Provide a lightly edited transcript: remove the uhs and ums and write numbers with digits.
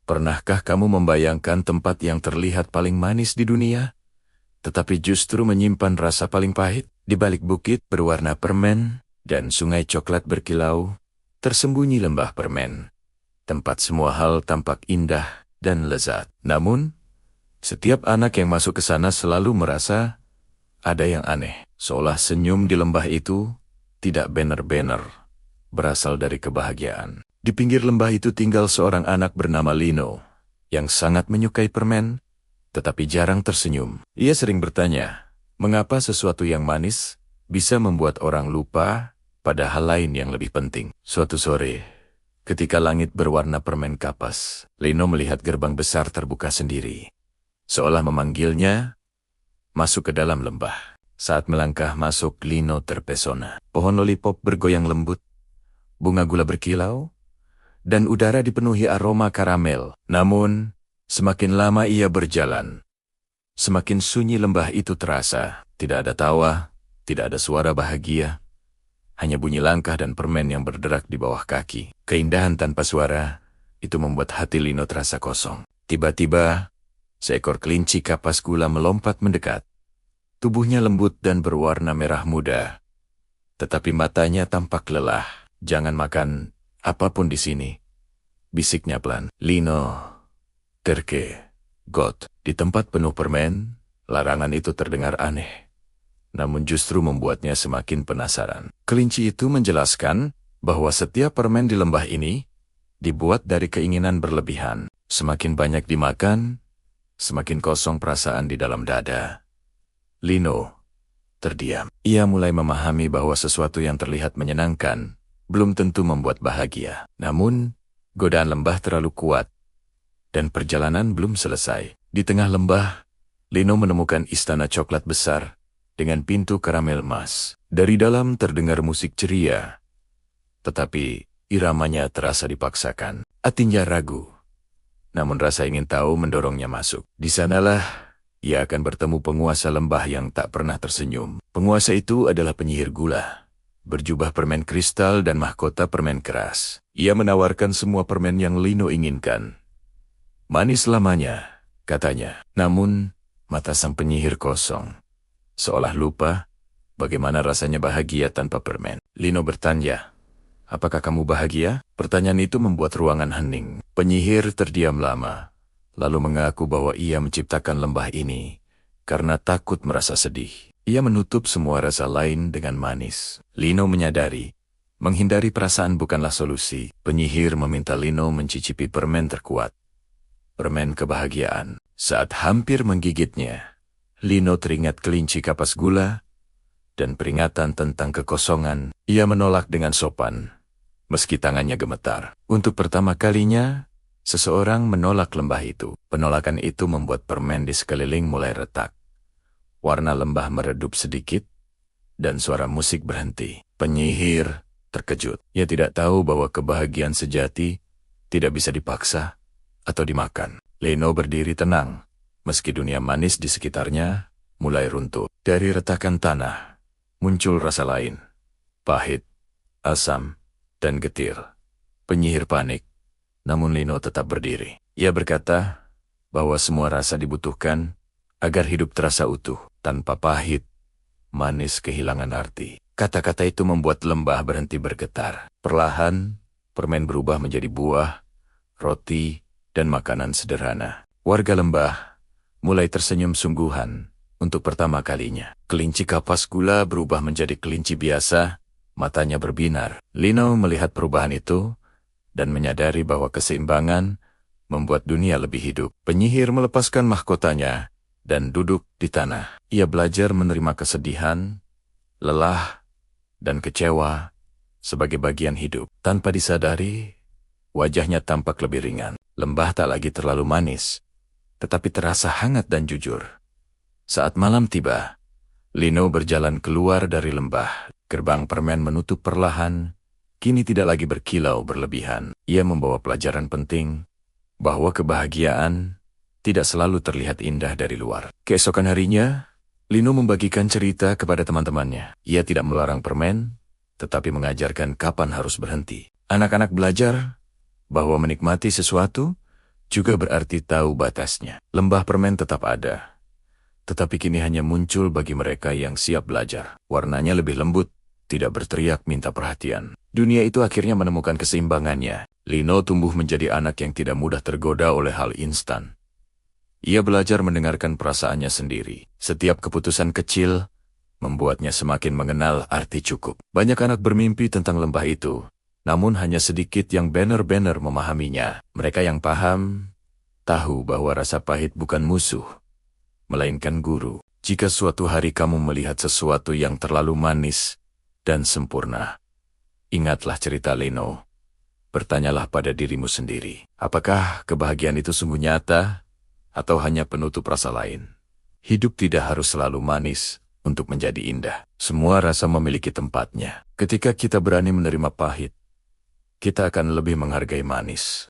Pernahkah kamu membayangkan tempat yang terlihat paling manis di dunia, tetapi justru menyimpan rasa paling pahit? Di balik bukit berwarna permen dan sungai coklat berkilau, tersembunyi lembah permen. Tempat semua hal tampak indah dan lezat. Namun, setiap anak yang masuk ke sana selalu merasa ada yang aneh. Seolah senyum di lembah itu tidak benar-benar berasal dari kebahagiaan. Di pinggir lembah itu tinggal seorang anak bernama Lino, yang sangat menyukai permen, tetapi jarang tersenyum. Ia sering bertanya, mengapa sesuatu yang manis bisa membuat orang lupa pada hal lain yang lebih penting. Suatu sore, ketika langit berwarna permen kapas, Lino melihat gerbang besar terbuka sendiri. Seolah memanggilnya masuk ke dalam lembah. Saat melangkah masuk, Lino terpesona. Pohon lollipop bergoyang lembut, bunga gula berkilau, dan udara dipenuhi aroma karamel. Namun, semakin lama ia berjalan, semakin sunyi lembah itu terasa. Tidak ada tawa, tidak ada suara bahagia, hanya bunyi langkah dan permen yang berderak di bawah kaki. Keindahan tanpa suara, itu membuat hati Lino terasa kosong. Tiba-tiba, seekor kelinci kapas gula melompat mendekat. Tubuhnya lembut dan berwarna merah muda, tetapi matanya tampak lelah. Jangan makan apapun di sini, bisiknya pelan. Lino terkegot. Di tempat penuh permen, larangan itu terdengar aneh, namun justru membuatnya semakin penasaran. Kelinci itu menjelaskan bahwa setiap permen di lembah ini dibuat dari keinginan berlebihan. Semakin banyak dimakan, semakin kosong perasaan di dalam dada. Lino terdiam. Ia mulai memahami bahwa sesuatu yang terlihat menyenangkan belum tentu membuat bahagia. Namun, godaan lembah terlalu kuat, dan perjalanan belum selesai. Di tengah lembah, Lino menemukan istana coklat besar dengan pintu karamel emas. Dari dalam terdengar musik ceria, tetapi iramanya terasa dipaksakan. Hatinya ragu, namun rasa ingin tahu mendorongnya masuk. Di sanalah ia akan bertemu penguasa lembah yang tak pernah tersenyum. Penguasa itu adalah penyihir gula, berjubah permen kristal dan mahkota permen keras. Ia menawarkan semua permen yang Lino inginkan. Manis lamanya, katanya. Namun, mata sang penyihir kosong, seolah lupa bagaimana rasanya bahagia tanpa permen. Lino bertanya, apakah kamu bahagia? Pertanyaan itu membuat ruangan hening. Penyihir terdiam lama, lalu mengaku bahwa ia menciptakan lembah ini karena takut merasa sedih. Ia menutup semua rasa lain dengan manis. Lino menyadari, menghindari perasaan bukanlah solusi. Penyihir meminta Lino mencicipi permen terkuat, permen kebahagiaan. Saat hampir menggigitnya, Lino teringat kelinci kapas gula dan peringatan tentang kekosongan. Ia menolak dengan sopan, meski tangannya gemetar. Untuk pertama kalinya, seseorang menolak lembah itu. Penolakan itu membuat permen di sekeliling mulai retak. Warna lembah meredup sedikit, dan suara musik berhenti. Penyihir terkejut. Ia tidak tahu bahwa kebahagiaan sejati tidak bisa dipaksa atau dimakan. Lino berdiri tenang, meski dunia manis di sekitarnya mulai runtuh. Dari retakan tanah, muncul rasa lain. Pahit, asam, dan getir. Penyihir panik, namun Lino tetap berdiri. Ia berkata bahwa semua rasa dibutuhkan agar hidup terasa utuh. Tanpa pahit, manis kehilangan arti. Kata-kata itu membuat lembah berhenti bergetar. Perlahan, permen berubah menjadi buah, roti, dan makanan sederhana. Warga lembah mulai tersenyum sungguhan untuk pertama kalinya. Kelinci kapas gula berubah menjadi kelinci biasa, matanya berbinar. Lino melihat perubahan itu dan menyadari bahwa keseimbangan membuat dunia lebih hidup. Penyihir melepaskan mahkotanya dan duduk di tanah. Ia belajar menerima kesedihan, lelah, dan kecewa sebagai bagian hidup. Tanpa disadari, wajahnya tampak lebih ringan. Lembah tak lagi terlalu manis, tetapi terasa hangat dan jujur. Saat malam tiba, Lino berjalan keluar dari lembah. Gerbang permen menutup perlahan, kini tidak lagi berkilau berlebihan. Ia membawa pelajaran penting, bahwa kebahagiaan tidak selalu terlihat indah dari luar. Keesokan harinya, Lino membagikan cerita kepada teman-temannya. Ia tidak melarang permen, tetapi mengajarkan kapan harus berhenti. Anak-anak belajar bahwa menikmati sesuatu juga berarti tahu batasnya. Lembah permen tetap ada, tetapi kini hanya muncul bagi mereka yang siap belajar. Warnanya lebih lembut, tidak berteriak minta perhatian. Dunia itu akhirnya menemukan keseimbangannya. Lino tumbuh menjadi anak yang tidak mudah tergoda oleh hal instan. Ia belajar mendengarkan perasaannya sendiri. Setiap keputusan kecil membuatnya semakin mengenal arti cukup. Banyak anak bermimpi tentang lembah itu, namun hanya sedikit yang benar-benar memahaminya. Mereka yang paham, tahu bahwa rasa pahit bukan musuh, melainkan guru. Jika suatu hari kamu melihat sesuatu yang terlalu manis dan sempurna, ingatlah cerita Lino. Bertanyalah pada dirimu sendiri, apakah kebahagiaan itu sungguh nyata atau hanya penutup rasa lain? Hidup tidak harus selalu manis untuk menjadi indah. Semua rasa memiliki tempatnya. Ketika kita berani menerima pahit, kita akan lebih menghargai manis.